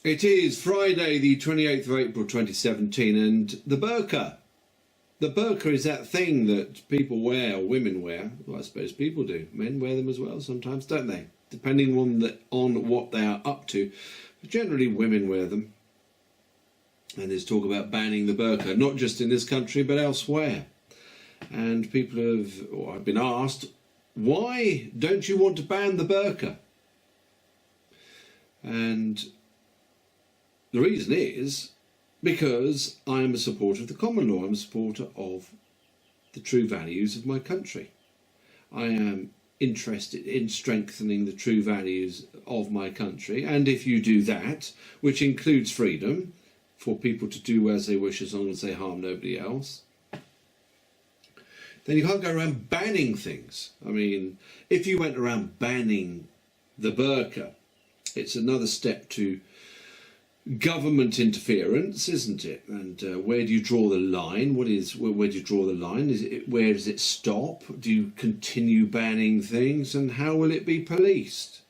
It is Friday the 28th of April 2017, and the burqa. The burqa is that thing that people wear, or women wear. Well, I suppose people do. Men wear them as well sometimes, don't they? Depending on what they are up to. But generally women wear them. And there's talk about banning the burqa, not just in this country but elsewhere. And people have been asked, why don't you want to ban the burqa? And the reason is because I am a supporter of the common law. I'm a supporter of the true values of my country. I am interested in strengthening the true values of my country. And if you do that, which includes freedom for people to do as they wish as long as they harm nobody else, then you can't go around banning things. I mean, if you went around banning the burqa, it's another step to government interference, isn't it? And where do you draw the line? Where do you draw the line? Where does it stop? Do you continue banning things? And how will it be policed?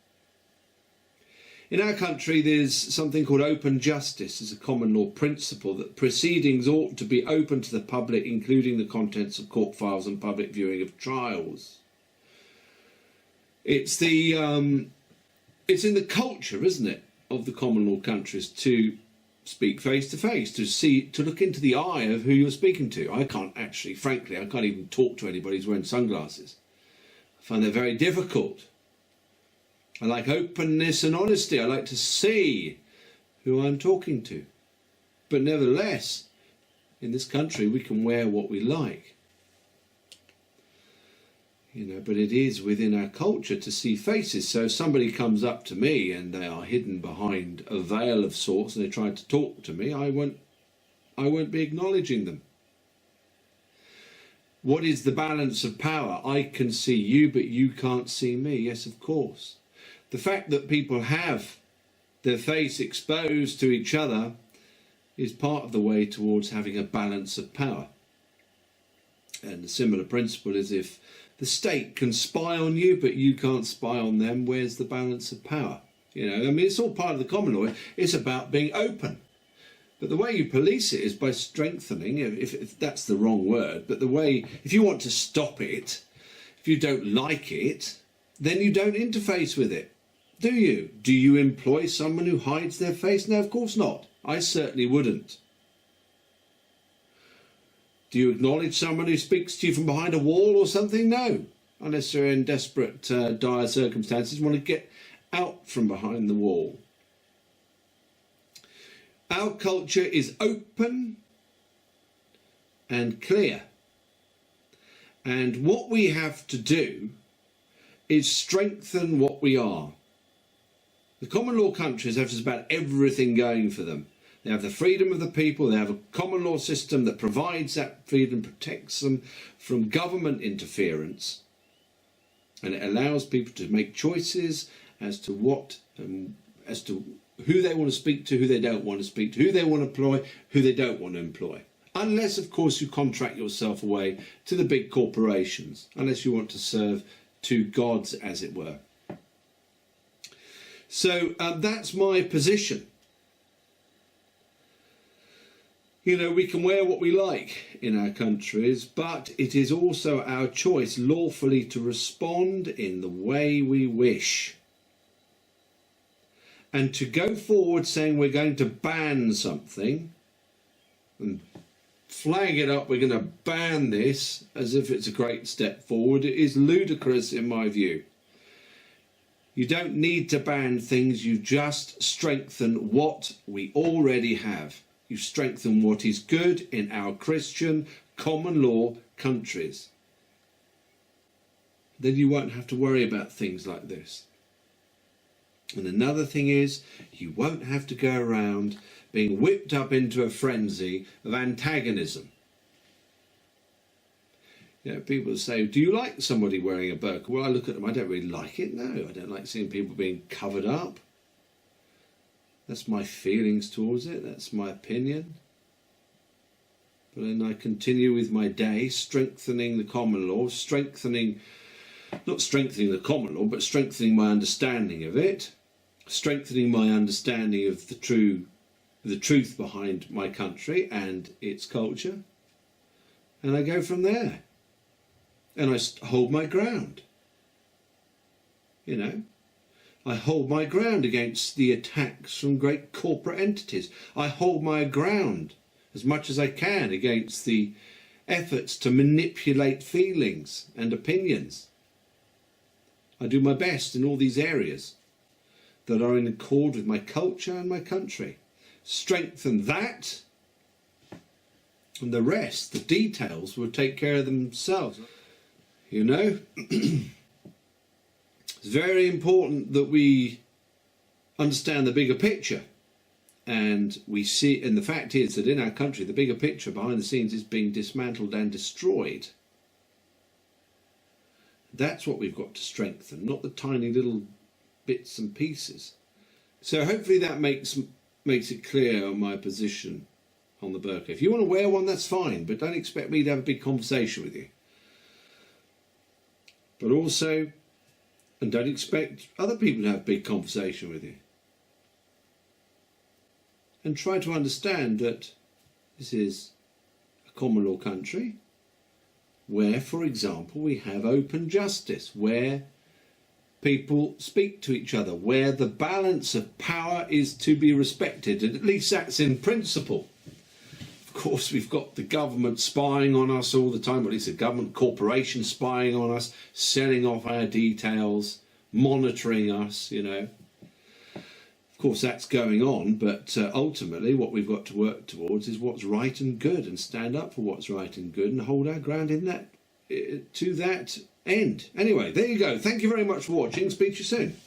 In our country, there's something called open justice. It's a common law principle that proceedings ought to be open to the public, including the contents of court files and public viewing of trials. It's in the culture, isn't it, of the common law countries to speak face to face, to look into the eye of who you're speaking to. I can't even talk to anybody who's wearing sunglasses. I find that very difficult. I like openness and honesty. I like to see who I'm talking to. But nevertheless, in this country, we can wear what we like. But it is within our culture to see faces. So if somebody comes up to me and they are hidden behind a veil of sorts and they try to talk to me, I won't be acknowledging them. What is the balance of power? I can see you, but you can't see me. Yes, of course. The fact that people have their face exposed to each other is part of the way towards having a balance of power. And a similar principle is if the state can spy on you, but you can't spy on them, where's the balance of power? It's all part of the common law. It's about being open. But the way you police it is by strengthening, if that's the wrong word, but if you want to stop it, if you don't like it, then you don't interface with it, do you? Do you employ someone who hides their face? No, of course not. I certainly wouldn't. Do you acknowledge someone who speaks to you from behind a wall or something? No, unless they're in desperate, dire circumstances, want to get out from behind the wall. Our culture is open and clear. And what we have to do is strengthen what we are. The common law countries have just about everything going for them. They have the freedom of the people, they have a common law system that provides that freedom, protects them from government interference, and it allows people to make choices as to who they want to speak to, who they don't want to speak to, who they want to employ, who they don't want to employ. Unless, of course, you contract yourself away to the big corporations, unless you want to serve two gods, as it were. So that's my position. We can wear what we like in our countries, but it is also our choice lawfully to respond in the way we wish. And to go forward saying we're going to ban something and flag it up, we're going to ban this as if it's a great step forward, it is ludicrous in my view. You don't need to ban things, you just strengthen what we already have. You strengthen what is good in our Christian common law countries. Then you won't have to worry about things like this. And another thing is, you won't have to go around being whipped up into a frenzy of antagonism. People say, do you like somebody wearing a burqa? Well, I look at them, I don't really like it. No, I don't like seeing people being covered up. That's my feelings towards it, that's my opinion. But then I continue with my day, strengthening the common law, not strengthening the common law, but strengthening my understanding of it, strengthening my understanding of the truth behind my country and its culture, and I go from there, and I hold my ground. You know, I hold my ground against the attacks from great corporate entities. I hold my ground as much as I can against the efforts to manipulate feelings and opinions. I do my best in all these areas that are in accord with my culture and my country. Strengthen that, and the rest, the details, will take care of themselves. You know, it's very important that we understand the bigger picture, and we see, and the fact is that in our country the bigger picture behind the scenes is being dismantled and destroyed. That's what we've got to strengthen, not the tiny little bits and pieces. So hopefully that makes it clear on my position on the burqa. If you want to wear one, that's fine, but don't expect me to have a big conversation with you. But also, and don't expect other people to have a big conversation with you. And try to understand that this is a common law country where, for example, we have open justice, where people speak to each other, where the balance of power is to be respected, and at least that's in principle. Of course, we've got the government spying on us all the time, or at least a government corporation spying on us, selling off our details, monitoring us, you know. Of course, that's going on, but ultimately what we've got to work towards is what's right and good, and stand up for what's right and good, and hold our ground in that, to that end. Anyway, there you go. Thank you very much for watching. Speak to you soon.